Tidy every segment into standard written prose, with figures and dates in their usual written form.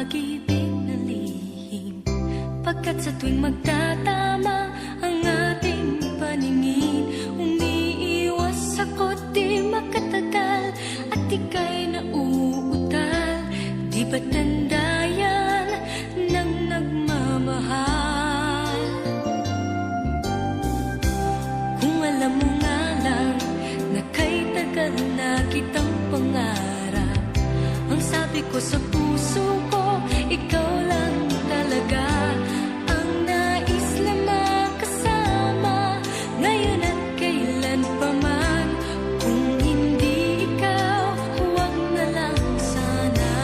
pag-ibig na lihim. Pagkat sa tuwing magtatama ang ating paningin, umiiwas ako't di makatagal at ika'y nauutal. Di ba't tanda yan ng nagmamahal? Kung alam mo nga lang na kay tagal na kitang pangarap, ang sabi ko sa puso ko, ikaw lang talaga ang nais na makasama, ngayon at kailan pa man. Kung hindi ikaw, huwag na lang sana.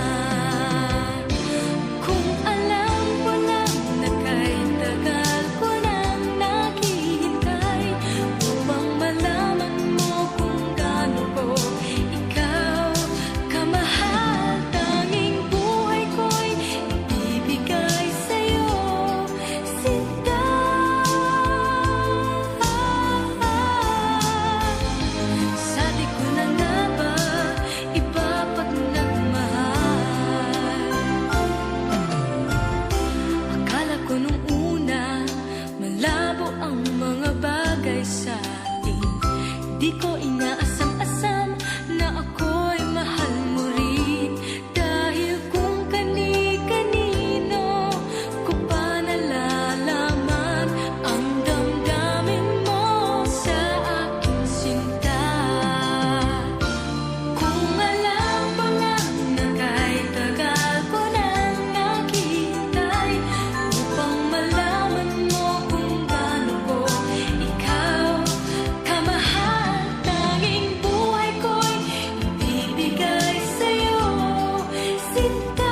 Kung alam ko lang na kay tagal ko nang naghihintay upang malaman mo kung gaano ko ikaw kamahal, tanging buhay ko'y ibibigay sa'yo, sinta. Sabi ko na nga ba, iba pag nagmahal. Akala ko nung una, malabo ang mga bagay sa atin. Di ko inaasam-asam na ako'y mahal mo rin. Dahil kung kani-kanino ko pa nalalaman ang damdamin mo sa aking sinta. Kung alam ko lang na kay tagal ko nang naghihintay upang malaman mo kung gaano ko ikaw kamahal, tanging buhay ko'y ibibigay sa'yo, sinta.